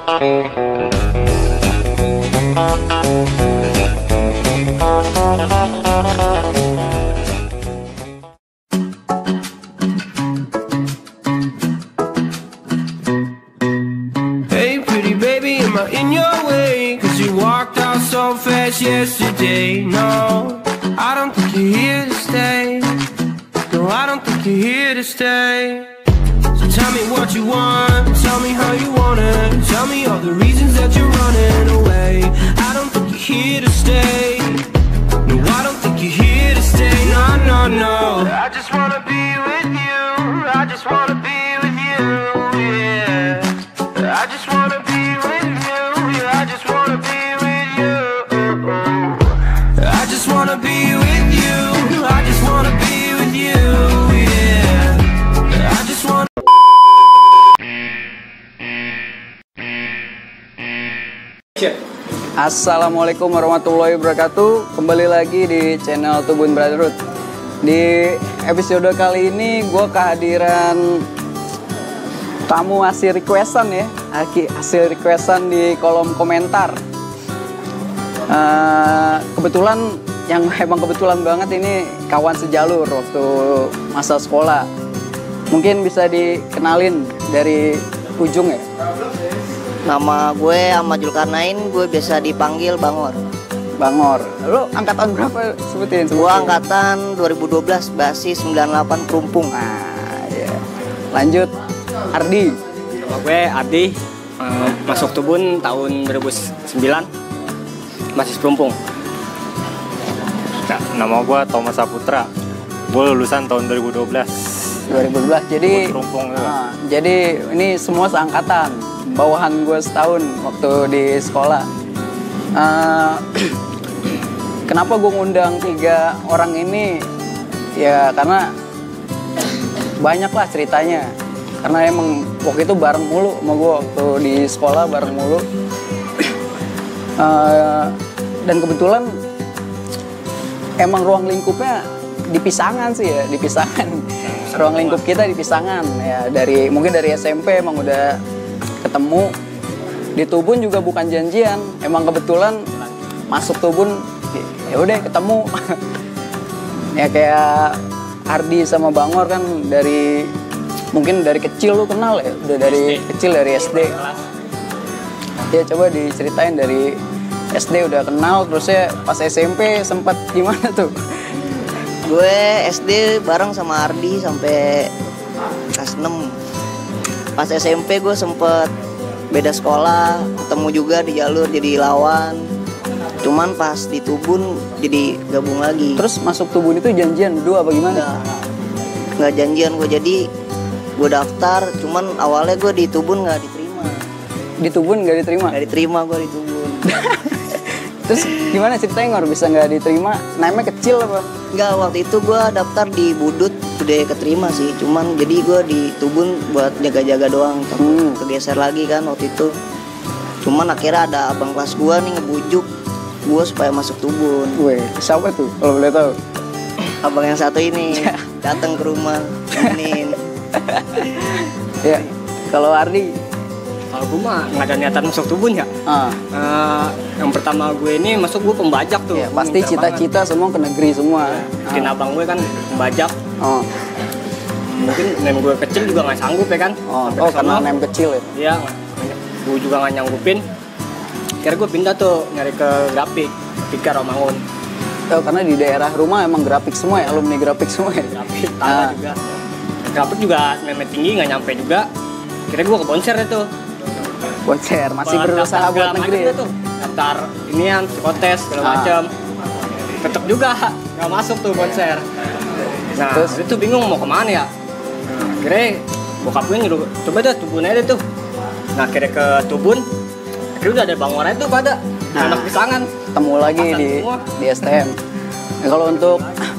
Hey pretty baby, am I in your way? 'Cause you walked out so fast yesterday. No, I don't think you're here to stay. No, I don't think you're here to stay. So tell me what you want, tell me how you want it. Tell me all the reasons that you're running away. I don't think you're here to stay. No, I don't think you're here to stay. No, no, no. I just wanna be with you. I just wanna be with you, yeah. I just wanna be with you, yeah. I just wanna be with you. I just wanna be with you. I just wanna be with you, yeah. I just wanna. Assalamualaikum warahmatullahi wabarakatuh. Kembali lagi di channel Tubun Brotherhood. Di episode kali ini gue kehadiran tamu hasil requestan ya, hasil requestan di kolom komentar. Kebetulan, yang emang kebetulan banget ini kawan sejalur waktu masa sekolah. Mungkin bisa dikenalin dari ujung ya. Nama gue Ahmad Julkarnain, gue biasa dipanggil Bangor. Bangor, lo angkatan berapa sebutin? Gue angkatan 2012, basis 98 Perumpung. Nah, ya. Lanjut, Ardi. Nama gue Ardi, masuk Tubun tahun 2009, masih Perumpung. Ya, nama gue Thomas Saputra, gue lulusan tahun 2012. 2012, jadi jadi ini semua seangkatan, bawahan gue setahun waktu di sekolah. Kenapa gue ngundang 3 orang ini? Ya karena banyak lah ceritanya. Karena emang waktu itu bareng mulu sama gue waktu di sekolah, bareng mulu. Dan kebetulan emang ruang lingkupnya di Pisangan sih ya, di Pisangan. Ruang lingkup kita di Pisangan ya, mungkin dari SMP emang udah ketemu. Di Tubun juga bukan janjian, emang kebetulan masuk Tubun ya udah ketemu. Ya kayak Ardi sama Bangor kan mungkin dari kecil lu kenal ya, udah dari kecil, dari SD. Ya coba diceritain dari SD udah kenal, terusnya pas SMP sempat gimana tuh? Gue SD bareng sama Ardi sampai kelas 6. Pas SMP gue sempet beda sekolah, ketemu juga di jalur jadi lawan. Cuman pas di Tubun jadi gabung lagi. Terus masuk Tubun itu janjian berdua apa gimana? Nggak janjian gue, jadi gue daftar, cuman awalnya gue di Tubun nggak diterima. Di Tubun nggak diterima? Nggak diterima gue di Tubun. Terus gimana ceritanya Ngor bisa nggak diterima? Namanya kecil apa? Nggak, waktu itu gue daftar di Budut udah keterima sih. Cuman jadi gue di Tubun buat jaga-jaga doang. Kegeser lagi kan waktu itu. Cuman akhirnya ada abang kelas gue nih ngebujuk gue supaya masuk Tubun. Weh, siapa tuh kalau boleh tahu? Abang yang satu ini datang ke rumah nemenin. Ya, kalau Ardi? Kalau gue mah nggak ada niatan masuk Tubun ya. Yang pertama gue ini masuk gue pembajak tuh. Ya, pasti cita-cita semua ke negeri semua. Mungkin abang gue kan pembajak. Mungkin nem gue kecil juga nggak sanggup ya kan. Karena nem kecil ya? Iya, gue juga nggak nyanggupin. Akhirnya gue pindah tuh nyari ke grafik, Pika Romangun. Karena di daerah rumah emang grafik semua ya, alumni grafik semua ya? Grafik, tangga juga. Grafik juga memet tinggi, nggak nyampe juga. Akhirnya gue ke konser itu. Konser, masih berusaha buat negeri ya? Daftar inian, psikotes, segala macam. Tetep juga nggak masuk tuh konser. Nah, terus itu bingung mau kemana ya. Akhirnya bokap gue nyuruh, coba deh Tubun aja tuh. Nah, akhirnya ke Tubun. Akhirnya udah ada Bangor itu pada anak Pisangan. Ketemu lagi di STM. Nah,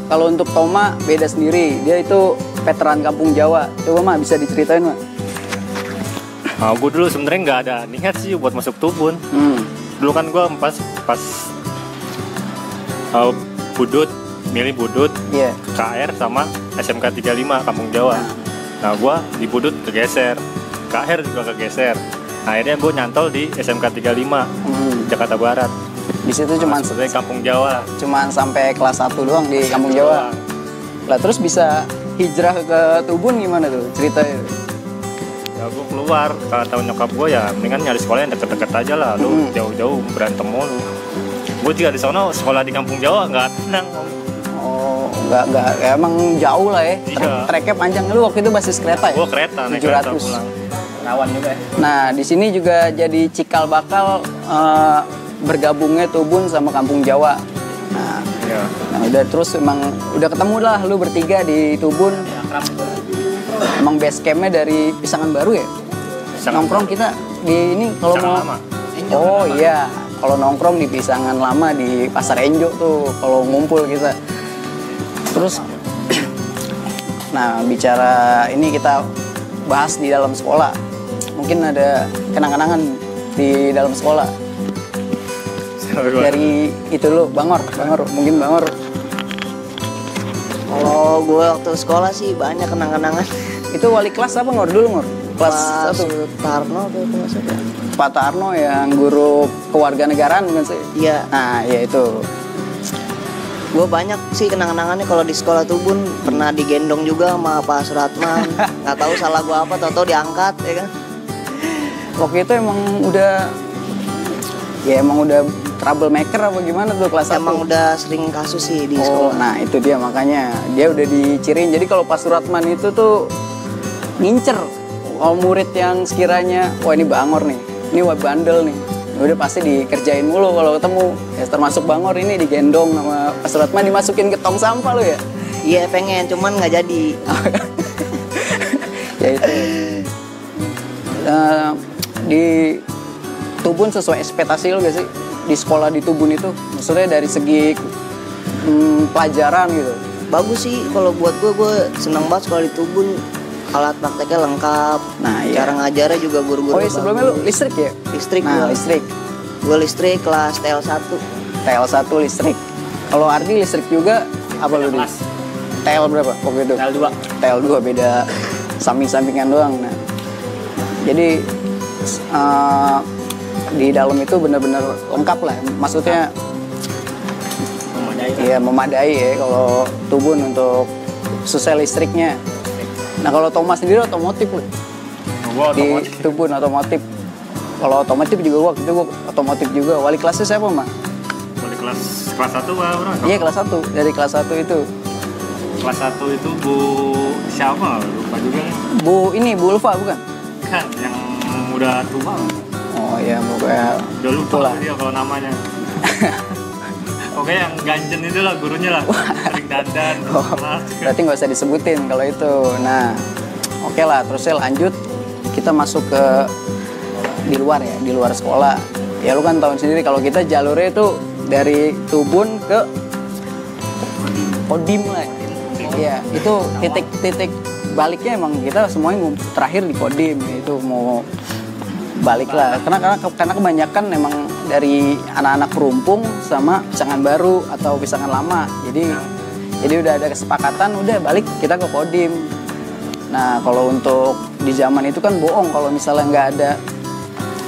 kalau untuk Toma beda sendiri. Dia itu veteran kampung Jawa. Coba Mak bisa diceritain Mak. Gue dulu sebenarnya nggak ada niat sih buat masuk Tubun. Dulu kan gue pas Budut, milih Budut, KR sama SMK 35 Kampung Jawa. Nah gue di Budut kegeser, KR juga kegeser. Akhirnya gue nyantol di SMK 35 Jakarta Barat. Di situ cuman sebagai Kampung Jawa. Cuman sampai kelas 1 doang di Kampung Jawa. Lah terus bisa hijrah ke Tubun gimana tuh ceritanya? Ya gue keluar, kata nyokap gue ya mendingan nyari sekolah yang deket-deket aja lah. Lu jauh-jauh berantem mulu. Gue juga di sana sekolah di Kampung Jawa nggak tenang. Oh, nggak emang jauh lah ya. Iya. Treknya panjang. Lu waktu itu basis kereta ya? Gue kereta, naik kereta 700. pulang. Rawan juga ya. Nah, di sini juga jadi cikal bakal bergabungnya Tubun sama Kampung Jawa. Nah, Iya. nah udah terus emang udah ketemu lah lu bertiga di Tubun. Emang base campnya dari Pisangan Baru ya? Pisangan Nongkrong kita di ini kalau Pisangan mau. Lama. Oh iya, kalau nongkrong di Pisangan Lama di Pasar Enjo tuh kalau ngumpul kita. Terus, nah bicara ini kita bahas di dalam sekolah. Mungkin ada kenang-kenangan di dalam sekolah. Dari itu lu, Bangor, mungkin Bangor. Kalau gue waktu sekolah sih banyak kenang-kenangan. Itu wali kelas apa Ngor dulu Ngor? Kelas Pak 1. Tarno atau kelas apa? Pak Tarno yang guru kewarganegaraan bukan sih? Iya. Nah, ya itu. Gue banyak sih kenang-kenangannya kalau di sekolah Tubun. Pernah digendong juga sama Pak Suratman. Nggak tahu salah gue apa, tau-tau diangkat ya kan. Waktu itu emang udah troublemaker apa gimana tuh kelas 1? Emang udah sering kasus sih di Oh, sekolah. nah itu dia makanya dia udah diciriin. Jadi kalau Pak Suratman itu tuh ngincer murid yang sekiranya wah ini Bangor nih, ini wah bandel nih, udah pasti dikerjain mulu kalau ketemu. Ya termasuk Bangor ini digendong sama Pak Suratman dimasukin ke tong sampah lo ya. Iya pengen, cuman nggak jadi. Ya itu. Di Tubun sesuai ekspektasi lo gak sih di sekolah di Tubun itu? Maksudnya dari segi pelajaran gitu. Bagus sih kalau buat gue seneng banget sekolah di Tubun. Alat prakteknya lengkap. Nah, iya. Cara ngajarnya juga guru-guru. Oh iya, sebelumnya lu listrik ya? Listrik. Nah, listrik. Gue listrik kelas TL1. TL1 listrik. Kalau Ardi listrik juga apa lu di? TL berapa waktu itu? TL2. TL2 beda samping-sampingan doang. Nah, jadi di dalam itu benar-benar lengkap lah. Maksudnya memadai ya kalau Tubun untuk susah listriknya. Nah kalau Thomas sendiri otomotif loh. Di Tubun otomotif. Kalau otomotif juga waktu itu gua otomotif juga. Wali kelasnya siapa, Mak? Wali kelas 1 berapa? Iya kelas 1. Dari kelas 1 itu. Kelas 1 itu Bu siapa? Lupa juga. Bu Ulfa bukan? Kan yang udah tua. Oh iya, pokoknya Udah lupa itulah. dia kalau namanya. Oke, yang ganjen itu lah gurunya lah. Sering dandan. Berarti nggak usah disebutin kalau itu. Nah, oke lah. Terusnya lanjut. Kita masuk ke di luar ya, di luar sekolah. Ya lu kan tahu sendiri kalau kita jalurnya itu dari Tubun ke Kodim lah. Iya, itu titik baliknya emang kita semuanya terakhir di Kodim. Itu mau balik lah. Karena kebanyakan emang dari anak-anak Perumpung sama Pisangan Baru atau Pisangan Lama. Jadi udah ada kesepakatan, udah balik kita ke Kodim. Nah, kalau untuk di zaman itu kan bohong kalau misalnya nggak ada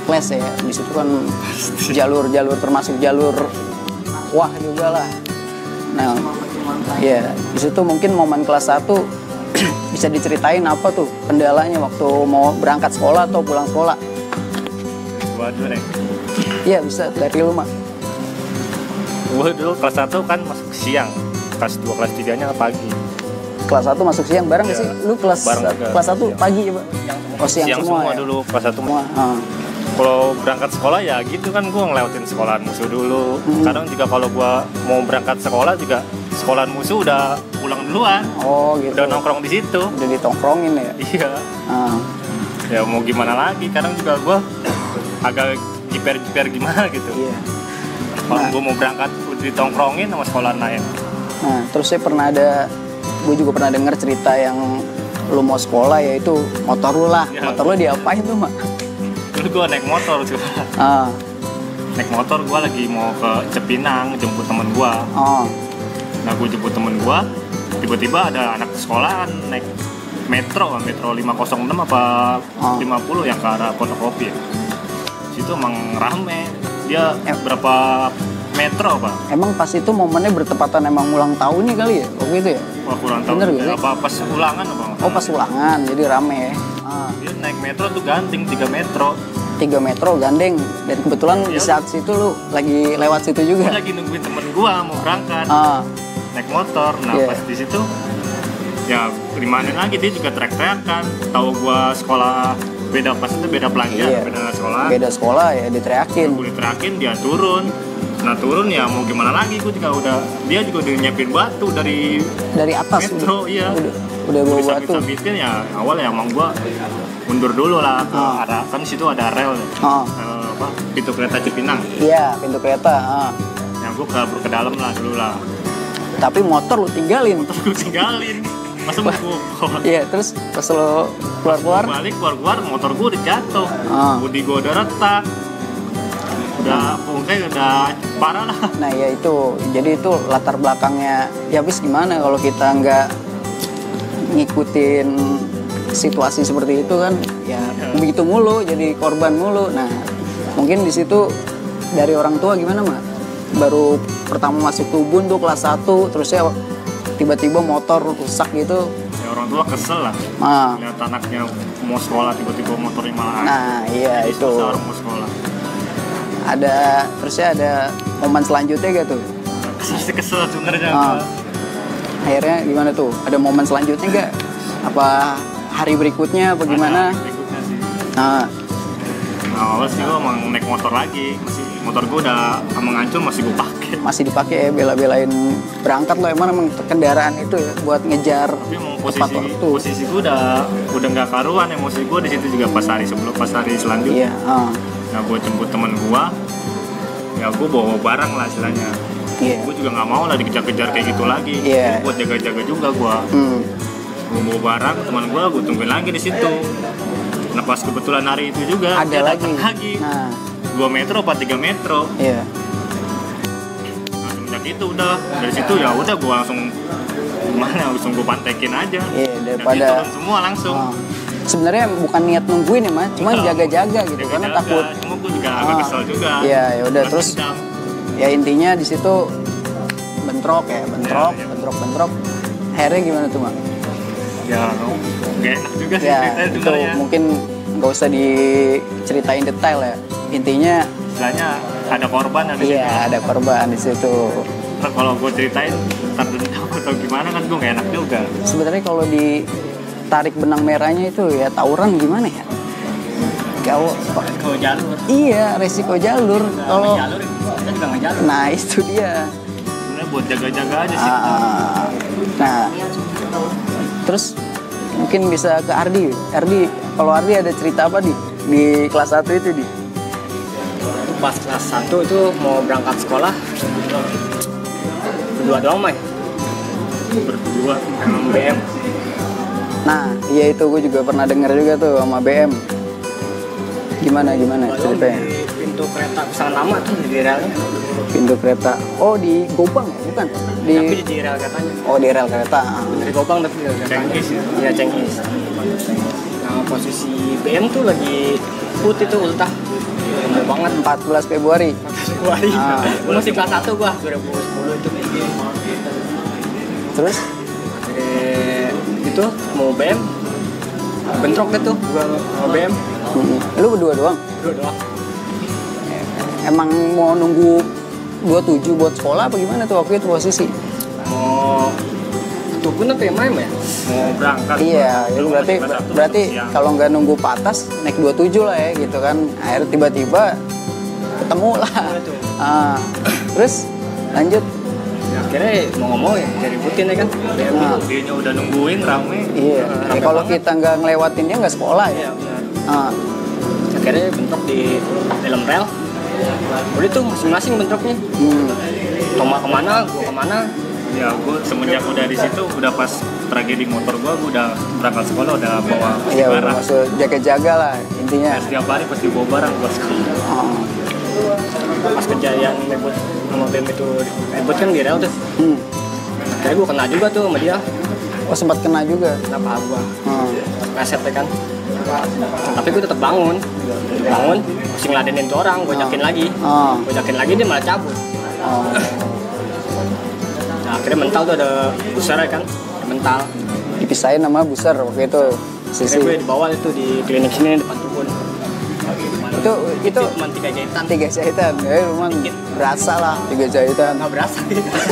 kelas ya. Di situ kan jalur termasuk jalur wah juga lah. Nah, ya di situ mungkin momen kelas 1 bisa diceritain apa tuh kendalanya waktu mau berangkat sekolah atau pulang sekolah? Waduh, Reng. Iya, bisa dari lu, Mak. Gue dulu kelas 1 kan masuk siang. Kelas 2, kelas 3-nya pagi. Kelas 1 masuk siang bareng nggak sih? Lu kelas bareng juga. kelas 1 pagi ya, Pak? Oh, siang semua ya? dulu kelas 1. Semua. Kalau berangkat sekolah ya gitu kan gue ngelewatin sekolahan musuh dulu. Kadang juga kalau gue mau berangkat sekolah juga sekolahan musuh udah pulang duluan. Oh, gitu. Udah nongkrong di situ. Udah ditongkrongin ya? Iya. Ah. Ya mau gimana lagi? Kadang juga gue agak jiper gimana gitu. Iya. Kalau gue mau berangkat udah ditongkrongin sama sekolahan lain. Nah, terus gue juga pernah denger cerita yang lu mau sekolah yaitu motor lu lah. Ya. Motor lu diapain tuh, Mak? Dulu gue naik motor tuh. Ah. Naik motor gue lagi mau ke Cepinang jemput temen gue. Oh. Nah gue jemput temen gue, tiba-tiba ada anak sekolahan naik metro 506 apa 50 yang ke arah Pondokopi ya. situ emang rame. Dia berapa metro Pak? Emang pas itu momennya bertepatan emang ulang tahunnya kali ya? Waktu itu ya? Wah kurang tahu. Bener gak sih? Apa pas ulangan apa? Oh pas ulangan, jadi rame ya. Dia naik metro tuh gandeng 3 metro. 3 metro gandeng. Dan kebetulan di saat situ lu lagi lewat situ Gue juga. lagi nungguin temen gua mau berangkat naik motor. Nah Iya. pas di situ ya gimana lagi dia juga teriak-teriakan. Tahu gua sekolah beda pas itu beda pelajaran, Iya. beda sekolah. Beda sekolah ya diteriakin. Gue diteriakin dia turun. Nah turun ya mau gimana lagi, gue juga udah dia juga udah nyiapin batu dari Dari atas metro, iya. Udah bawa Gue batu. sambitin ya awal ya emang gue mundur dulu lah ke arah kan situ ada rel apa pintu kereta Cipinang. Iya, pintu kereta. Yang gue kabur ke dalam lah dulu lah. Tapi motor lu tinggalin. Terus gue tinggalin. Masa mau gue Iya, terus pas lo keluar-keluar, balik keluar motor gue udah jatuh. Bodi gue udah retak. Udah pokoknya udah parah lah. nah ya itu, jadi itu latar belakangnya. Ya habis gimana kalau kita nggak ngikutin situasi seperti itu kan, ya begitu mulu, jadi korban mulu. Nah mungkin di situ dari orang tua gimana Mak? Baru pertama masuk Tubun tuh kelas 1, terus ya tiba-tiba motor rusak gitu. Ya orang tua kesel lah. Lihat anaknya mau sekolah tiba-tiba motornya malah. Nah iya itu. Susah orang mau sekolah. Ada terusnya ada momen selanjutnya gak tuh? Pasti kesel sebenarnya. Akhirnya gimana tuh? Ada momen selanjutnya gak? Apa hari berikutnya apa gimana? Berikutnya sih. Nah awal sih gue emang naik motor lagi. Motor gue udah emang hancur masih gue pakai. masih dipakai ya, bela-belain berangkat lo emang kendaraan itu ya buat ngejar Tapi emang tepat waktu. posisi gue udah nggak karuan, emosi gue di situ juga pas hari selanjutnya. Iya. Nah gue jemput teman gue, ya gue bawa barang lah istilahnya. Iya. Gue juga nggak mau lah dikejar-kejar kayak gitu lagi. Iya. Buat jaga-jaga juga gue. Gue bawa barang teman gue tungguin lagi di situ. Nah pas kebetulan hari itu juga Ada dia datang lagi. Nah 2 metro apa 3 metro. iya. Nah semenjak itu udah dari situ ya udah gue langsung gue pantekin aja. Iya, Dan daripada- dia turun semua langsung. Sebenarnya bukan niat nungguin ya Mas, cuma Enggak. jaga-jaga gitu karena Jaga-jaga. takut. Cuma gue juga agak kesel juga. Iya, ya udah Balas terus dendam. ya intinya di situ bentrok. Iya. Bentrok. Akhirnya gimana tuh Mak? Ya gak enak juga sih Ya ceritanya itu sebenarnya. mungkin nggak usah diceritain detail ya. Intinya Istilahnya ada korban ada situ. iya ada korban di situ. Ntar kalau gue ceritain ntar dendam atau gimana kan gue gak enak juga. Sebenarnya kalau ditarik benang merahnya itu ya tawuran gimana ya? Kalau Kalau jalur. iya resiko jalur kalau Jalur kita juga nggak jalur. nah itu dia. Sebenarnya buat jaga-jaga aja sih. Nah terus mungkin bisa ke Ardi. Kalau Ardi ada cerita apa di kelas 1 itu di? Pas kelas 1 itu mau berangkat sekolah berdua doang Mai. Berdua. Emang BM. Nah iya itu gue juga pernah denger juga tuh sama BM. Gimana ceritanya? Di pintu kereta pesangan lama tuh di relnya. Pintu kereta. Oh di Gobang ya? Bukan? Tapi di rel keretanya. Oh di rel kereta. Dari Gopang tapi di rel keretanya. Cenghis ya? Iya Cenghis. Nah posisi BM tuh lagi putih tuh ultah. Lama banget. 14 Februari. Februari. Ah. Gua masih kelas 1 gua 2010 itu. Terus? Itu mau BM bentrok deh tuh gua mau BM Lu berdua doang? berdua doang. Emang mau nunggu 27 buat sekolah apa gimana tuh waktu itu posisi? Mau Tubun apa yang main ya? Mau berangkat. Iya, Gua itu masih kelas satu, berarti siang. kalau nggak nunggu patas naik 27 lah ya gitu kan. Akhirnya tiba-tiba ketemu lah. Terus lanjut. Ya, akhirnya mau ngomong ya diributin ya kan. BM Nah. itu. Dianya udah nungguin rame. Iya. Rame Kalau banget. kita nggak ngelewatin dia nggak sekolah ya. Iya benar. Ah, Akhirnya bentrok di dalam rel. Udah tuh masing-masing bentroknya. Toma kemana, gua kemana. Ya gue semenjak udah di situ udah pas tragedi motor gue udah berangkat sekolah udah bawa Iya, barang. maksud jaga-jaga lah intinya. Setiap hari pasti bawa barang buat sekolah. Ah. Pas kejadian ribut sama BM itu ribut kan di rel tuh. Akhirnya gua kena juga tuh sama dia. Oh sempat kena juga. Kena paha gua. Reset ya kan. Tapi gue tetap bangun, masih ngeladenin tuh orang, gue ajakin lagi, dia malah cabut. Nah, akhirnya mental tuh ada Buser kan, mental. Dipisahin sama Buser waktu itu. Sisi. Gue dibawa itu di klinik sini depan kebun. Itu cuma 3 jahitan. 3 jahitan, ya lumayan berasa lah 3 jahitan. Nggak berasa,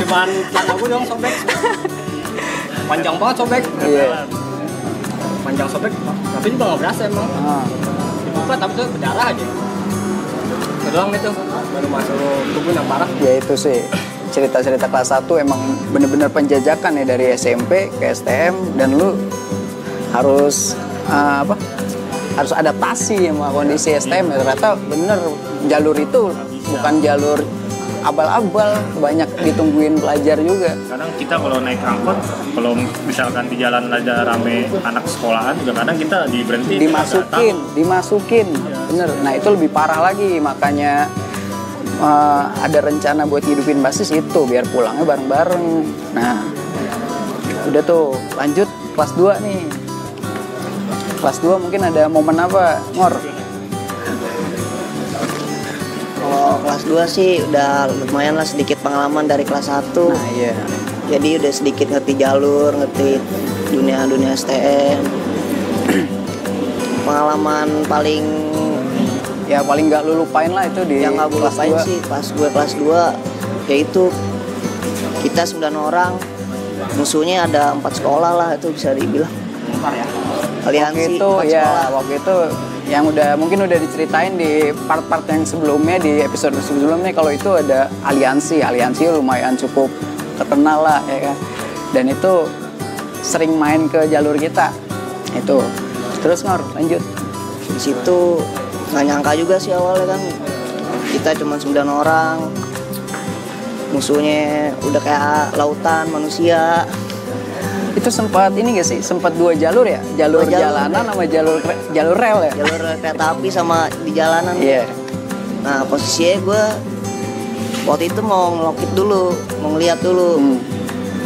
cuman celana gue doang sobek. Panjang banget sobek. Iya. Panjang sobek, tapi juga nggak berasa emang. Dibuka tapi tuh berdarah aja. Itu doang itu, baru masuk kebun yang parah. Ya itu sih, cerita-cerita kelas 1 emang bener-bener penjajakan ya dari SMP ke STM. Dan lu harus harus adaptasi sama kondisi STM ya. Ternyata bener jalur itu bukan jalur abal-abal, banyak ditungguin pelajar juga. Kadang kita kalau naik angkot, kalau misalkan di jalan ada rame anak sekolahan juga kadang kita diberhentiin, dimasukin, bener. Nah itu lebih parah lagi, makanya ada rencana buat hidupin basis itu biar pulangnya bareng-bareng. Nah udah tuh lanjut kelas 2 nih. Kelas 2 mungkin ada momen apa, Ngor? Kalau kelas 2 sih udah lumayan lah, sedikit pengalaman dari kelas 1. Nah iya. Jadi udah sedikit ngerti jalur, ngerti dunia STM. Pengalaman paling nggak lu lupain lah itu di yang nggak gue kelas lupain 2. sih pas gue kelas 2, yaitu kita 9 orang, musuhnya ada 4 sekolah lah, itu bisa dibilang. Aliansi waktu itu yang mungkin udah diceritain di part-part yang sebelumnya, di episode sebelumnya, kalau itu ada aliansi lumayan cukup terkenal lah ya kan. Dan itu sering main ke jalur kita itu. Terus Ngor lanjut di situ. Nggak nyangka juga sih awalnya kan, kita cuma 9 orang, musuhnya udah kayak lautan manusia. Itu sempat ini gak sih? Sempat 2 jalur ya? Jalur jalanan sama jalur rel ya? Jalur kereta api sama di jalanan. Iya. Nah posisinya gue waktu itu mau ngelokit dulu, mau ngeliat dulu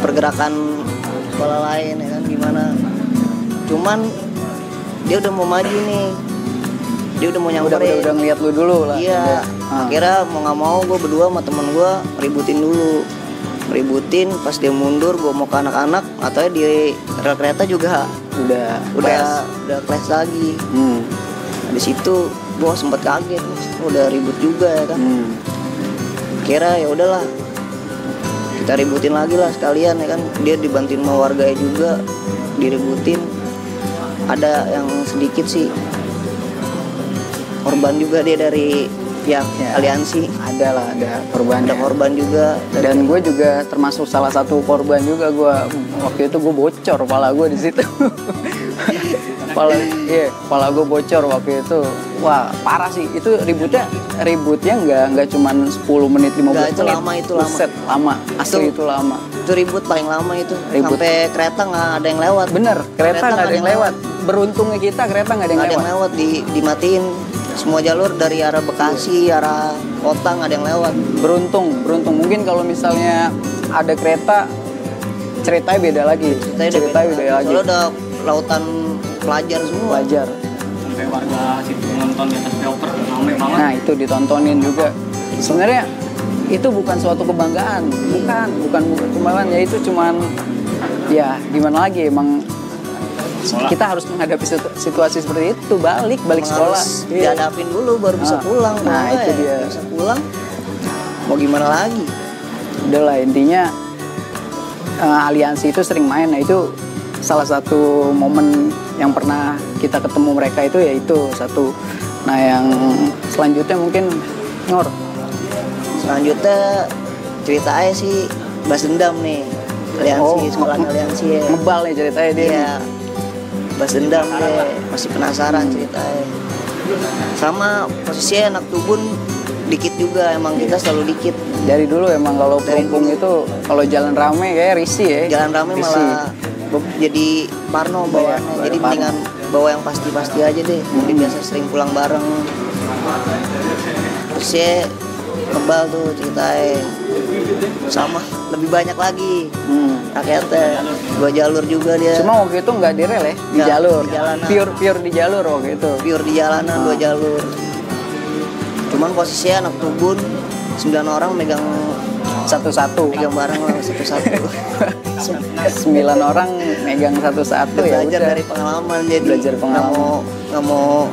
pergerakan sekolah lain ya kan gimana. Cuman dia udah mau maju nih, dia udah mau nyamperin. Udah ngeliat lu dulu lah. Iya. Akhirnya mau nggak mau gue berdua sama temen gue ributin. Pas dia mundur, gue mau ke anak-anak, atau di rel kereta juga udah clash lagi. Di situ gue sempet kaget, udah ribut juga ya kan. Kira ya udahlah, kita ributin lagi lah sekalian ya kan. Dia dibantuin sama warganya juga, diributin. Ada yang sedikit sih korban juga dia dari pihak aliansi. Ada korban juga. Dan gue juga termasuk salah satu korban juga. Waktu itu gue bocor kepala gue di situ. Kepala gue bocor waktu itu. Wah parah sih. Itu ributnya nggak cuma 10 menit 15 menit. Itu lama. Lama. Asli itu lama. Itu ribut paling lama itu. Sampai kereta nggak ada yang lewat. Bener, kereta nggak ada yang lewat. Beruntungnya kita kereta nggak ada yang lewat. Dimatiin semua jalur dari arah Bekasi, arah kota nggak ada yang lewat. Beruntung. Mungkin kalau misalnya ada kereta, ceritanya beda lagi. Soalnya udah lautan pelajar semua. Sampai warga situ nonton di atas flyover, ramai banget. Nah itu ditontonin juga. Sebenarnya itu bukan suatu kebanggaan, bukan kebanggaan ya, itu cuman ya gimana lagi, emang kita harus menghadapi situasi seperti itu, balik sekolah dihadapin dulu baru bisa pulang. Nah itu dia, bisa pulang mau gimana lagi. Udahlah intinya aliansi itu sering main. Nah itu salah satu momen yang pernah kita ketemu mereka itu, yaitu satu. Nah yang selanjutnya mungkin Ngor. Selanjutnya cerita aja sih balas dendam nih, aliansi, sekolah aliansi ya. Ngebal nih ceritanya dia. Iya. Balas dendam deh, masih penasaran ceritanya. Sama posisinya anak Tubun dikit juga, emang kita selalu dikit. Dari dulu emang kalau perumpung itu kalau jalan rame kayak risih ya. Jalan rame malah jadi parno bawaannya. Jadi mendingan bawa yang pasti-pasti aja deh. Mungkin biasa sering pulang bareng. Terus ya kebal tuh ceritanya. sama lebih banyak lagi rakyatnya. 2 jalur juga dia. Cuma waktu itu nggak di rel ya, di Nggak, jalur. di jalanan. Pure di jalur waktu itu. Pure di jalanan 2 jalur. Cuman posisinya anak Tubun 9 orang megang Satu-satu. barang lah satu-satu. 9 orang megang satu-satu ya Belajar udah. dari pengalaman, jadi Belajar pengalaman. nggak mau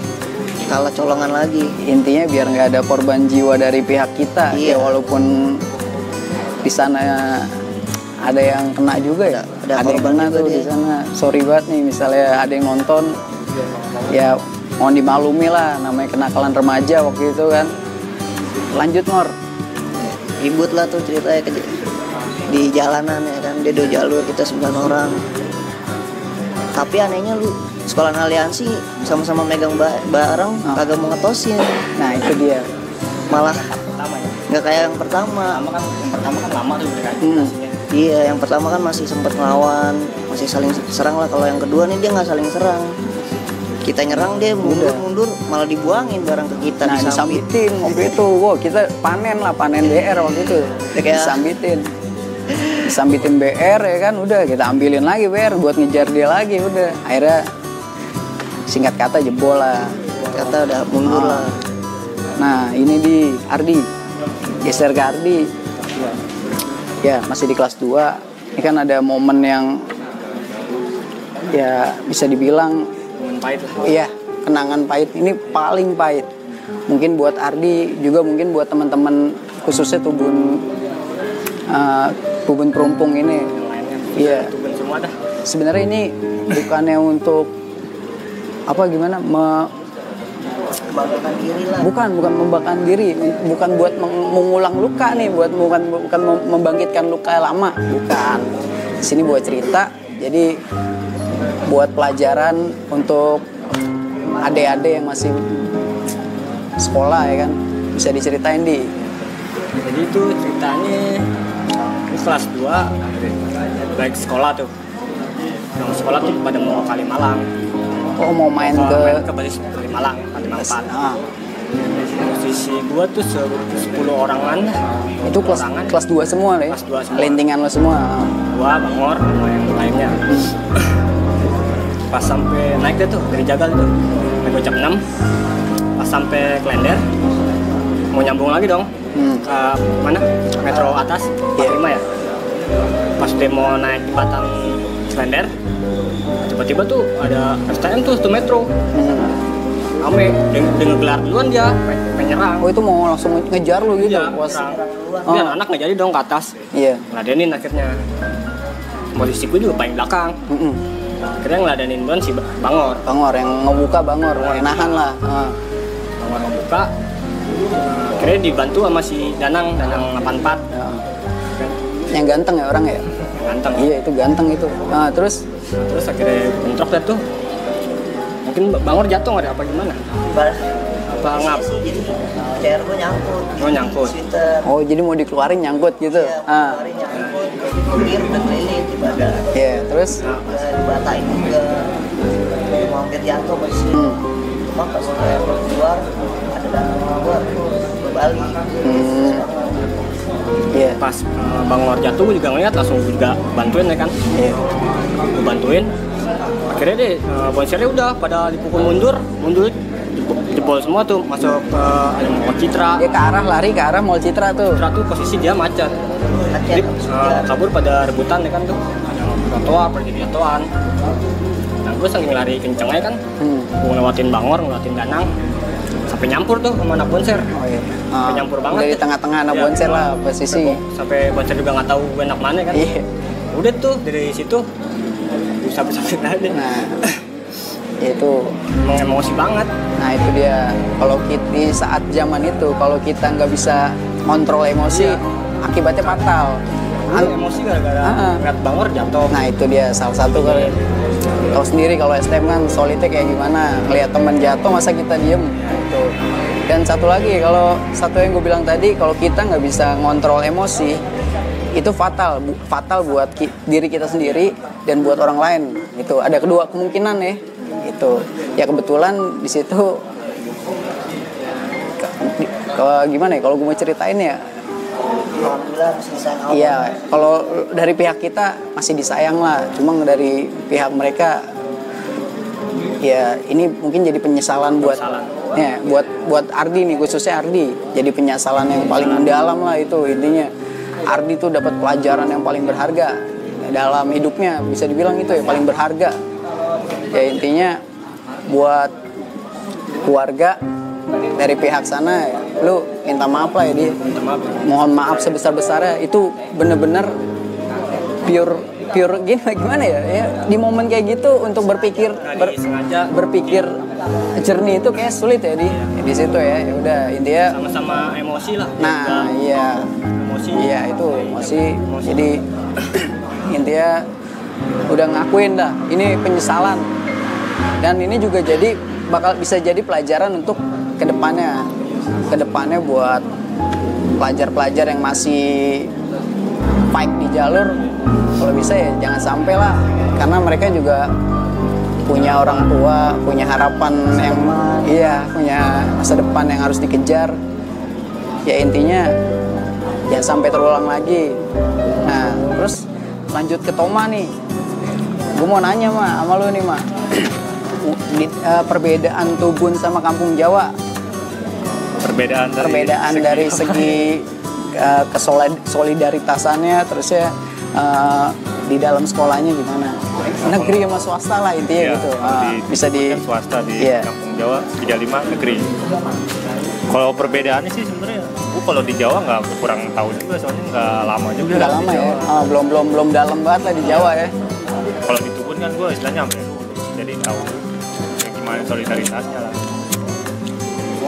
kalah colongan lagi. Intinya biar nggak ada korban jiwa dari pihak kita. Iya. Ya walaupun di sana ada yang kena juga ya. Ada yang korban kena juga tuh dia. di sana. Sorry banget nih misalnya ada yang nonton. Ya mohon dimaklumi lah, namanya kenakalan remaja waktu itu kan. Lanjut Ngor. Ribut lah tuh ceritanya di jalanan ya kan, dia 2 jalur, kita 9 orang. Tapi anehnya lu sekolah aliansi sama-sama megang barang kagak mau ngetosin, Nah itu dia. malah Pertama ya. nggak kayak yang pertama. Yang pertama kan lama tuh mereka. Iya, yang pertama kan masih sempet ngelawan, masih saling serang lah. Kalau yang kedua nih dia nggak saling serang, kita nyerang dia mundur malah dibuangin barang ke kita. Nah disambitin waktu itu. Wow, kita panen BR waktu itu. Disambitin BR ya kan, udah kita ambilin lagi BR buat ngejar dia lagi, udah. Akhirnya singkat kata jebol lah. Kata udah mundur lah. Nah ini di Ardi, geser ke Ardi. Ya masih di kelas 2. Ini kan ada momen yang ya bisa dibilang Pahit lah. iya, kenangan pahit. Ini paling pahit. Mungkin buat Ardi juga, mungkin buat teman-teman khususnya Tubun Perumpung ini. Iya. Tubun semua dah. Sebenarnya ini bukannya untuk apa gimana Membanggakan diri lah. bukan membanggakan diri, bukan buat mengulang luka nih, bukan membangkitkan luka lama, bukan. Di sini buat cerita. Jadi buat pelajaran untuk adik-adik yang masih sekolah ya kan, bisa diceritain di. Jadi itu ceritanya ini kelas 2 baik sekolah tuh. Yang sekolah tuh pada mau ke Kalimalang. Oh mau main Mau ke ke basis Kalimalang, Kalimalang 4. ah, Posisi gua tuh 10 orangan lah. itu kelas 2 semua deh. Kelas 2 semua. Lintingan lo semua. Gua, Bangor, sama yang lainnya. Pas sampai naik deh tuh dari Jagal tuh, naik gocap 6. Pas sampai Klender, mau nyambung lagi dong ke mana? Metro atas, 45 ya. Pas dia mau naik di Batang Klender, tiba-tiba tuh ada STM tuh Metro. Ame, dia ngegelar duluan dia, pengen nyerang. Oh itu mau langsung ngejar lu gitu. Iya, Was. nyerang. Oh. Dia anak nggak jadi dong ke atas. Iya. Ngeladenin akhirnya. Posisi gue juga paling belakang. Akhirnya ngeladenin duluan si Bangor. Bangor yang ngebuka yang nahan lah. Bangor ngebuka. Akhirnya dibantu sama si Danang 84. Ya. Yang ganteng ya orang ya? Ganteng. Iya itu ganteng itu. Nah, terus Terus akhirnya bentrok dah tuh. Mungkin Bangor jatuh nggak ada apa gimana? Apa ngap? Jadi chair gue nyangkut. Oh nyangkut. Sweater. oh jadi mau dikeluarin nyangkut gitu. Iya, kemarin nyangkut. Kebir udah keliling di badan. Iya, terus Udah dibatain juga. Mau hampir jatuh posisi. Cuma pas saya keluar ada danang keluar tuh berbalik. iya. Pas Bangor jatuh gue juga ngeliat langsung gue juga bantuin ya kan. Iya. Gue bantuin. Akhirnya deh bonsernya udah pada dipukul mundur jebol semua tuh masuk ke Mall Citra. Dia lari ke arah Mall Citra tuh. Citra tuh posisi dia macet. Jadi kabur pada rebutan ya kan tuh. Trotoar, pergi di trotoan. Nah gue saking lari kencengnya kan. Gue ngelewatin Bangor, ngelewatin Danang. Sampai nyampur tuh sama anak bonser. Oh iya. Sampai nyampur banget. Udah di tengah-tengah anak Iya. bonser lah posisi. Sampai bonser juga nggak tahu gue anak mana kan. Iya. Udah tuh dari situ sampai aja. Nah, itu. Emang emosi banget. Nah itu dia. Kalau kita di saat zaman itu, kalau kita nggak bisa kontrol emosi, akibatnya fatal. Emosi gara-gara ngeliat Bangor jatuh. Nah itu dia salah satu kalau tahu sendiri kalau STM kan solidnya kayak gimana, ngelihat teman jatuh masa kita diem gitu. Dan satu lagi satu yang gue bilang tadi, kalau kita nggak bisa ngontrol emosi itu fatal buat diri kita sendiri dan buat orang lain. Itu ada kedua kemungkinan ya. Itu ya kebetulan di situ gimana ya kalau gue mau ceritain ya alhamdulillah masih disayang Allah. Iya, kalau dari pihak kita masih disayang lah. Cuma dari pihak mereka, ya ini mungkin jadi penyesalan buat ya, buat Ardi nih, khususnya Ardi. Jadi penyesalan yang paling mendalam lah itu intinya. Ardi tuh dapat pelajaran yang paling berharga dalam hidupnya, bisa dibilang itu ya paling berharga. Ya intinya buat keluarga dari pihak sana, ya, lu minta maaf lah ya, mohon maaf sebesar-besarnya. Itu bener-bener pure gimana ya, di momen kayak gitu untuk berpikir berpikir jernih itu kayak sulit ya di situ ya. Ya udah intinya sama-sama emosi lah. Nah iya itu emosi. Jadi intinya udah ngakuin dah ini penyesalan, dan ini juga bisa jadi pelajaran untuk kedepannya buat pelajar-pelajar yang masih fight di jalur. Kalau bisa ya jangan sampai lah, karena mereka juga punya orang tua, punya harapan yang punya masa depan yang harus dikejar. Ya intinya jangan sampai terulang lagi. Nah terus lanjut ke Toma nih, gue mau nanya sama lu nih perbedaan Tubun sama Kampung Jawa. Perbedaan dari segi kesolidaritasannya, terus ya di dalam sekolahnya gimana? Negeri sama swasta lah intinya gitu. Bisa di swasta di Kampung Jawa 35 negeri. Kalau perbedaannya sih sebenarnya, gue kalau di Jawa nggak kurang tahu juga, soalnya nggak lama juga. Nggak lama ya? Belum dalam banget lah di Jawa ya. Kalau di Tubun kan gue istilahnya sampai dulu, jadi tahu gimana solidaritasnya lah.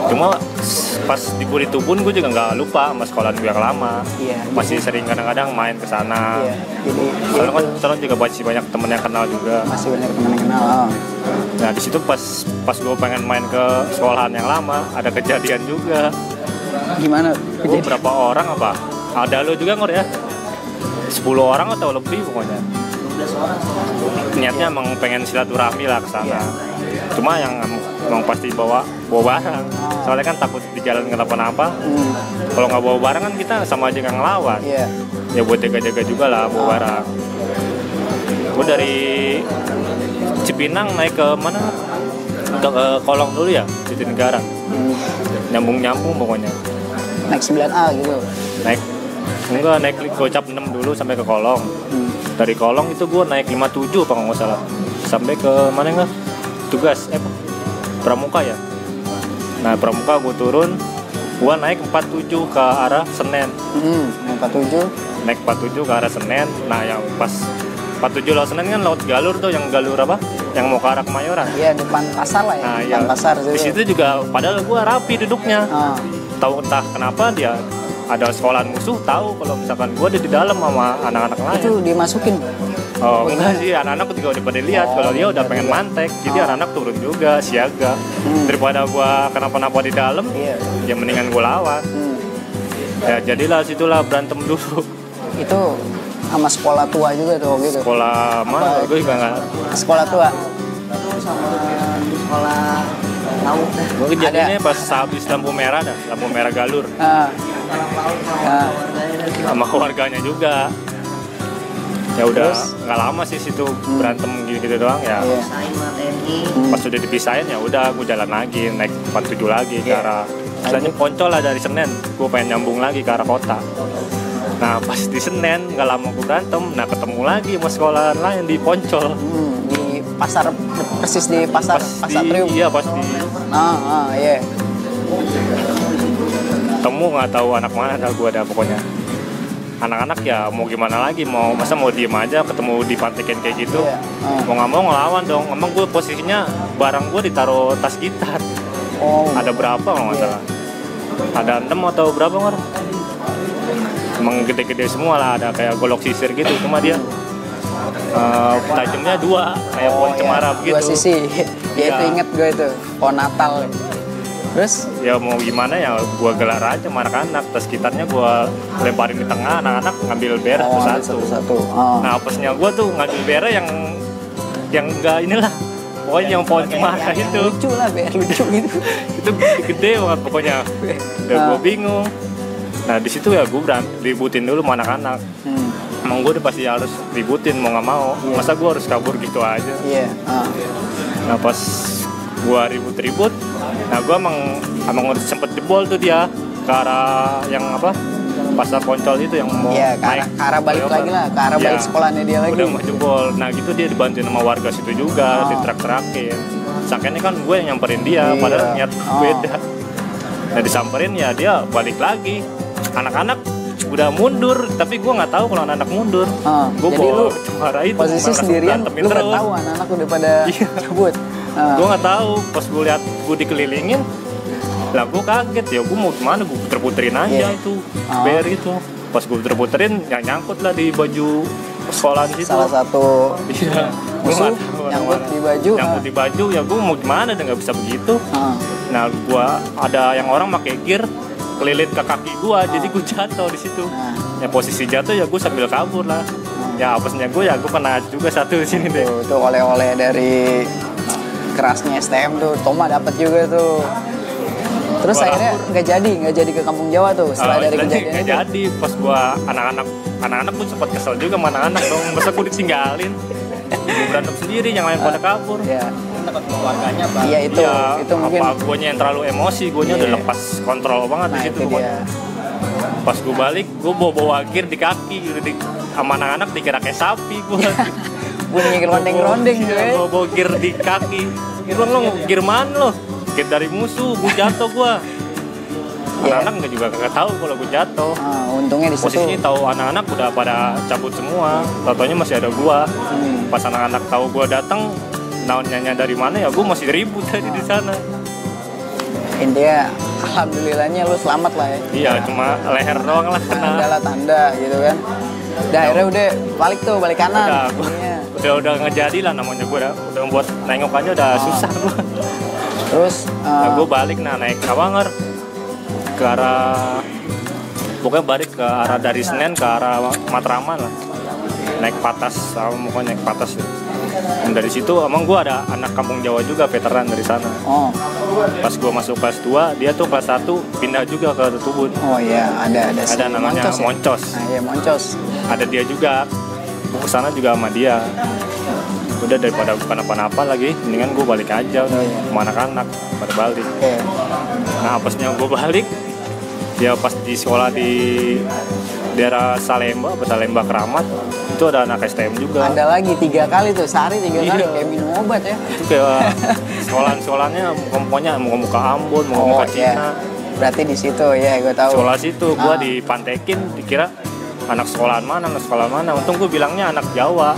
Cuma pas di Tubun gue juga nggak lupa sama sekolah gue yang lama. Masih sering kadang-kadang main ke sana. Soalnya kan sekarang juga masih banyak temen yang kenal juga. Masih banyak temen yang kenal. Nah di situ pas gue pengen main ke sekolahan yang lama, ada kejadian juga. Gimana? Gue berapa orang apa? Ada lo juga ya? 10 orang atau lebih pokoknya. 12 orang. Niatnya emang pengen silaturahmi lah ke sana. Cuma yang emang pasti bawa barang. Soalnya kan takut di jalan kenapa-napa. Kalau nggak bawa barang kan kita sama aja nggak ngelawan. Ya buat jaga-jaga juga lah bawa barang. Gue dari Cipinang naik ke mana? Ke Kolong dulu ya, Jatinegara. Nyambung pokoknya. Naik 9A gitu. Naik gocap 6 dulu sampai ke Kolong. Dari Kolong itu gue naik 57 apa nggak salah. Sampai ke mana nggak? Tugas Pramuka ya. Nah Pramuka gue turun, gue naik 47 ke arah Senen. 47. Naik 47 ke arah Senen. Nah yang pas 47 lewat Senen kan lewat galur tuh, yang galur apa? Yang mau ke arah Kemayoran. Iya depan pasar lah ya. Nah, depan pasar. Di situ juga padahal gue rapi duduknya. Tahu entah kenapa dia ada sekolahan musuh tahu kalau misalkan gue ada di dalam sama anak-anak lain. Itu dimasukin. Oh enggak sih, anak-anak juga udah pada lihat kalau dia udah pengen mantek, jadi anak-anak turun juga siaga. Daripada gua kenapa-napa di dalam, ya mendingan gua lawan. Ya jadilah situlah berantem dulu. Itu sama sekolah tua juga tuh gitu. Sekolah mana? Gue juga nggak. Sekolah tua. Sama sekolah laut. Gue kejadiannya pas habis lampu merah galur. Sama keluarganya juga. Ya udah nggak lama sih situ berantem gitu doang ya. Pas udah dipisahin ya udah gue jalan lagi naik 47 lagi ke arah misalnya Poncol lah. Dari Senen gue pengen nyambung lagi ke arah kota. Nah pas di Senen nggak lama gue berantem, nah ketemu lagi sama sekolah lain di Poncol. Di pasar, persis di pasar Trium. Iya pasti. Iya. Temu nggak tahu anak mana dah gue ada pokoknya. Anak-anak ya mau gimana lagi, mau diem aja ketemu dipantekin kayak gitu. Mau nggak mau ngelawan dong. Emang gue posisinya barang gue ditaruh tas gitar. Ada berapa kalau nggak salah, ada 6 atau berapa kan? Emang gede-gede semua lah, ada kayak golok sisir gitu, cuma dia tajamnya 2 kayak pohon cemara begitu. 2 sisi. Ya itu inget gue itu pohon Natal. Terus? Ya mau gimana ya, gue gelar aja sama anak-anak. Tas gitarnya gue lemparin di tengah, anak-anak ngambil beres satu-satu. Nah apesnya gue tuh ngambil beres yang enggak inilah. Pokoknya yang pohon cemara itu. Lucu lah, biar lucu gitu. Itu gede banget pokoknya. Udah gue bingung. Nah di situ ya gue ributin dulu sama anak-anak. Emang gue udah pasti harus ributin mau nggak mau. Masa gue harus kabur gitu aja. Nah pas gue ribut-ribut, nah gue emang udah sempet jebol tuh dia ke arah yang apa, pasar Poncol itu yang mau ke arah balik lagi lah, ke arah balik sekolahnya dia lagi. Udah mau jebol. Nah gitu dia dibantuin sama warga situ juga, ditrak-terakin. Sangkanya kan gue yang nyamperin dia, padahal niat beda. Nah disamperin ya dia balik lagi. Anak-anak udah mundur, tapi gue nggak tahu kalau anak-anak mundur. Gue bawa cemara itu. Posisi sendirian, lu nggak tahu anak-anak udah pada cabut. Gue nggak tahu, pas gue lihat gue dikelilingin, lah gue kaget ya, gue mau gimana, gue puter-puterin aja itu bear itu. Pas gue puter-puterin, yang nyangkut lah di baju sekolahan situ. Salah satu musuh nyangkut di baju, ya gue mau gimana, udah nggak bisa begitu. Nah gue ada yang orang pakai gear kelilit ke kaki gue, jadi gue jatuh di situ. Ya posisi jatuh ya gue sambil kabur lah. Ya apesnya gue kena juga satu di sini deh. Tuh oleh-oleh dari kerasnya STM tuh, Toma dapat juga tuh. Terus akhirnya nggak jadi ke Kampung Jawa tuh setelah dari kejadian itu. Nggak jadi, pas gua anak-anak gue sempat kesel juga sama anak-anak dong, masa gue ditinggalin, gue berantem sendiri, yang lain pada kabur. Takut keluarganya bang. Iya itu mungkin. Apa guanya yang terlalu emosi, guanya udah lepas kontrol banget di situ. Pas gue balik, gue bawa gear di kaki, sama anak-anak dikira kayak sapi gue. Bunyi rondeng-rondeng gitu ya. Bawa gear di kaki. Bilang lo gear mana lo? Gear dari musuh, gue jatuh gue. Anak-anak nggak tahu kalau gue jatuh. Untungnya di situ. Posisinya tahu anak-anak udah pada cabut semua. Tau-taunya masih ada gue. Pas anak-anak tahu gue datang, naonnya dari mana ya, gue masih ribut tadi di sana. Intinya alhamdulillahnya lu selamat lah ya. Iya, cuma leher doang lah kena. Tanda gitu kan. Akhirnya udah balik kanan. Udah ngejadi lah namanya, gue udah buat nengokannya udah susah gue. Terus gue balik naik Kawanger ke arah, pokoknya balik ke arah dari Senen ke arah Matraman lah, naik Patas, pokoknya naik Patas ya. Dan dari situ emang gue ada anak Kampung Jawa juga, veteran dari sana. Pas gue masuk kelas 2, dia tuh kelas 1 pindah juga ke Tubun. Ada namanya Moncos. Moncos. Ada dia juga, gue kesana juga sama dia. Udah daripada bukan apa-apa lagi, mendingan gue balik aja sama anak-anak pada balik. Nah apasnya gue balik, ya pas di sekolah di daerah Salemba Keramat, itu ada anak STM juga. Ada lagi 3 kali tuh, sehari 3 kali kayak minum obat ya. Itu kayak sekolahannya muka-mukanya muka Ambon, muka Cina. Berarti di situ ya, gue tahu. Sekolah situ gue dipantekin, dikira anak sekolahan mana. Untung gue bilangnya anak Jawa.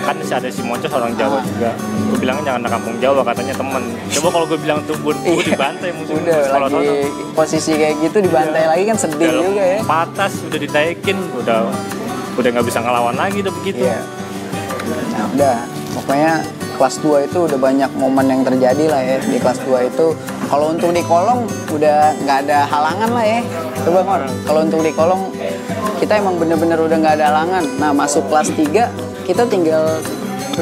Kan ada si Moncos orang Jawa juga. Gue bilangnya jangan anak Kampung Jawa, katanya temen. Coba kalau gue bilang Tubun, gue dibantai musuh. Udah lagi sana. Posisi kayak gitu dibantai lagi kan sedih juga ya. Patas udah ditaikin, udah nggak bisa ngelawan lagi udah begitu. Nah udah, pokoknya kelas 2 itu udah banyak momen yang terjadi lah ya. Di kelas 2 itu kalau untuk di kolong udah nggak ada halangan lah ya. Coba Ngor, kalau untuk di kolong kita emang bener-bener udah nggak ada halangan. Nah masuk kelas 3 kita tinggal,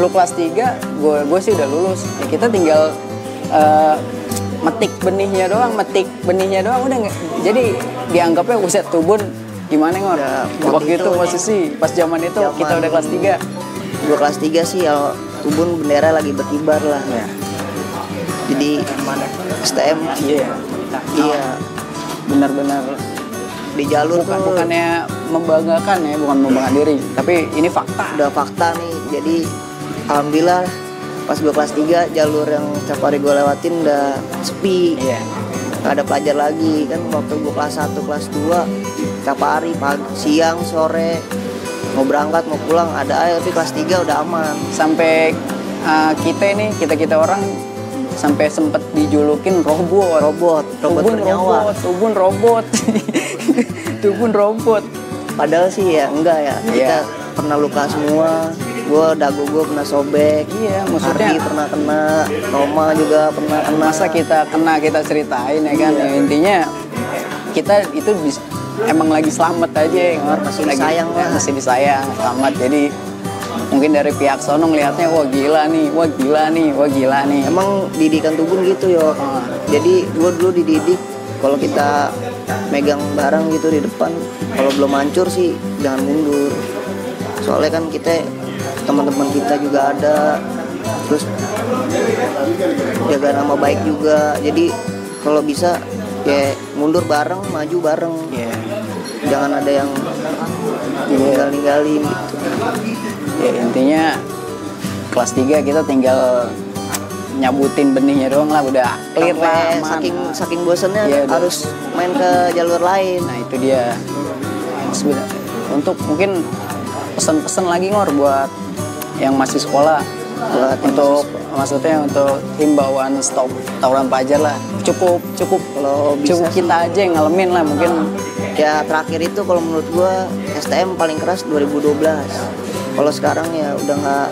lu kelas 3 gue sih udah lulus ya, kita tinggal metik benihnya doang udah nggak. Jadi dianggapnya uset Tubun gimana Ngor? Waktu itu posisi pas zaman itu kita udah kelas 3. Gue kelas 3 sih ya, Tubun bendera lagi berkibar lah ya. Jadi STM iya benar-benar di jalur bukannya membanggakan ya, bukan membanggakan diri, tapi ini fakta. Udah fakta nih. Jadi alhamdulillah pas gue kelas 3 jalur yang setiap hari gue lewatin udah sepi. Gak ada pelajar lagi kan. Waktu gue kelas 1, kelas 2 setiap hari pagi, siang, sore mau berangkat mau pulang ada aja. Tapi kelas 3 udah aman. Sampai kita orang sampai sempet dijulukin robot bernyawa. Tubun robot. Padahal sih ya enggak ya. Kita pernah luka semua. Dagu gue pernah sobek. Maksudnya Ardi pernah kena, Roma juga pernah kena. Masa kita kena kita ceritain ya kan. Ya, intinya kita itu emang lagi selamat aja ya. Masih disayang lah. Masih disayang, selamat. Jadi mungkin dari pihak sono ngelihatnya wah gila nih. Emang didikan Tubun gitu yo. Jadi gue dulu dididik kalau kita megang barang gitu di depan. Kalau belum hancur sih jangan mundur. Soalnya kan kita teman-teman kita juga ada, terus jaga nama baik juga. Jadi kalau bisa ya mundur bareng, maju bareng. Jangan ada yang ninggalin gitu. Ya intinya kelas 3 kita tinggal nyabutin benihnya doang lah, udah clear lah, aman. Saking bosannya harus main ke jalur lain. Nah itu dia. Sebenarnya untuk mungkin pesan-pesan lagi Ngor buat yang masih sekolah, untuk maksudnya untuk himbauan stop tawuran pelajar lah. Cukup kalau cukup kita aja yang ngalamin lah mungkin. Ya terakhir itu kalau menurut gua STM paling keras 2012. Kalau sekarang ya udah nggak,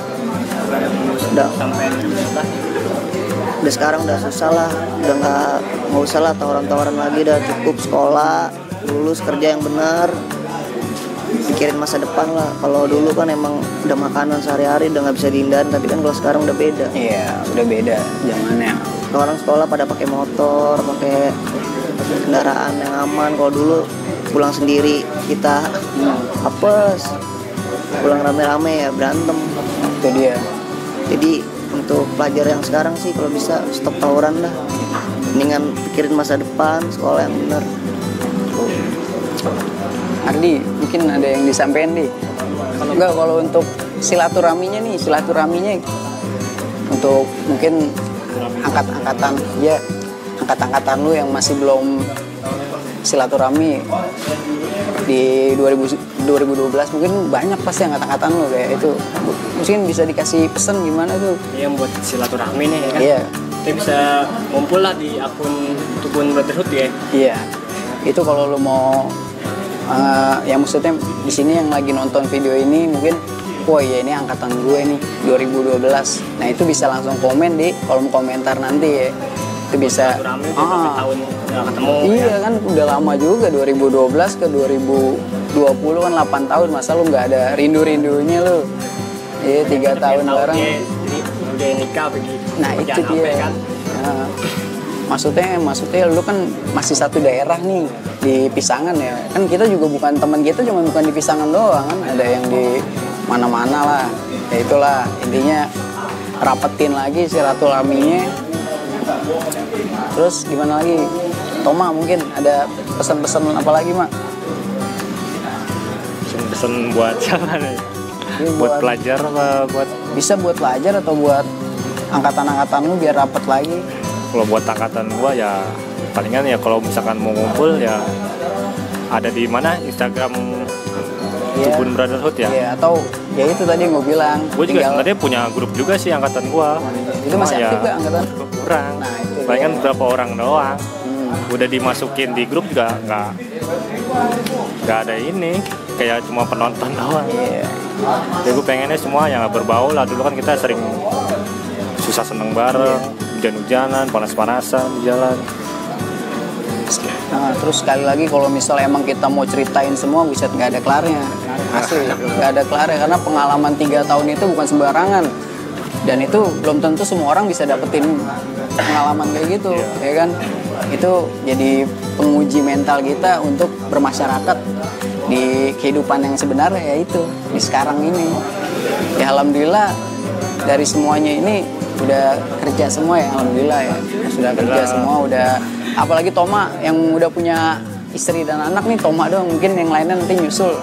udah sekarang udah susah lah, udah nggak usah lah tawaran-tawaran lagi, udah cukup sekolah, lulus kerja yang benar, pikirin masa depan lah. Kalau dulu kan emang udah makanan sehari-hari udah nggak bisa dihindarin, tapi kan kalau sekarang udah beda. Iya, udah beda zamannya. Orang sekolah pada pakai motor, pakai kendaraan yang aman. Kalau dulu pulang sendiri kita apes, pulang rame-rame ya berantem. Itu dia. Jadi untuk pelajar yang sekarang sih kalau bisa stop tawuran lah, mendingan pikirin masa depan, sekolah yang benar. Ardi, mungkin ada yang disampaikan di? Enggak, kalau untuk silaturahminya untuk mungkin angkatan lu yang masih belum silaturahmi di 2012 mungkin banyak pasti angkatan lu kayak itu. Mungkin bisa dikasih pesan gimana tuh? Iya, buat silaturahmi nih kan. Iya. Kita bisa ngumpul lah di akun Tubun Brotherhood ya. Iya. Itu kalau lu mau yang maksudnya di sini yang lagi nonton video ini mungkin wah ya ini angkatan gue nih 2012. Nah, itu bisa langsung komen di kolom komentar nanti ya. Itu bisa tahun udah ketemu. Iya kan udah lama juga 2012 ke 2020 kan 8 tahun, masa lu nggak ada rindu-rindunya lu. Iya 3 tahun bareng. Jadi udah nikah begitu. Nah itu dia. Kan? Nah, maksudnya lu kan masih satu daerah nih di Pisangan ya. Kan kita juga bukan teman kita, cuma bukan di Pisangan doang kan, ada yang di mana-mana lah. Ya itulah intinya, rapetin lagi silaturahminya. Terus gimana lagi? Toma mungkin ada pesan-pesan apa lagi, Mak? Pesan buat siapa nih? Buat pelajar apa buat? Bisa buat pelajar atau buat angkatan-angkatan lu biar rapet lagi. Kalau buat angkatan gua ya palingan ya kalau misalkan mau ngumpul ya ada di mana Instagram Tubun Brotherhood ya. Iya, atau ya itu tadi yang gue bilang. Gue juga sebenarnya punya grup juga sih angkatan gua. Itu masih aktif gak angkatan? Kurang. Nah, itu palingan berapa orang doang. Udah dimasukin di grup juga nggak ada ini, kayak cuma penonton doang. Iya. Jadi gue pengennya semua yang berbau lah. Dulu kan kita sering susah seneng bareng, hujan-hujanan, panas-panasan di jalan. Nah, terus sekali lagi kalau misalnya emang kita mau ceritain semua, bisa nggak ada kelarnya. Asli, nggak ada kelarnya karena pengalaman 3 tahun itu bukan sembarangan. Dan itu belum tentu semua orang bisa dapetin pengalaman kayak gitu, ya kan? Itu jadi penguji mental kita untuk bermasyarakat di kehidupan yang sebenarnya, ya itu di sekarang ini. Ya alhamdulillah dari semuanya ini udah kerja semua ya, alhamdulillah ya. Sudah kerja semua, udah, apalagi Toma yang udah punya istri dan anak nih, Toma doang, mungkin yang lainnya nanti nyusul.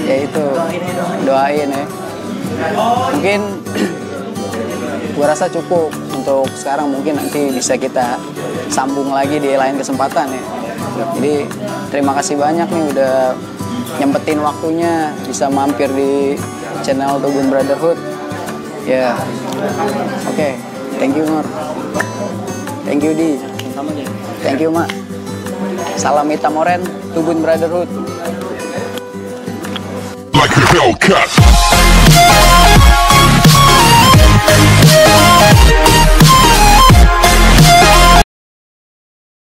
Ya itu, doain ya. Mungkin gua rasa cukup untuk sekarang, mungkin nanti bisa kita sambung lagi di lain kesempatan ya. Jadi terima kasih banyak nih udah nyempetin waktunya bisa mampir di channel Tubun Brotherhood. Ya, oke. Thank you Nur. Thank you Di. Thank you Mak. Salam hitam oren Tubun Brotherhood. Like a Hellcat.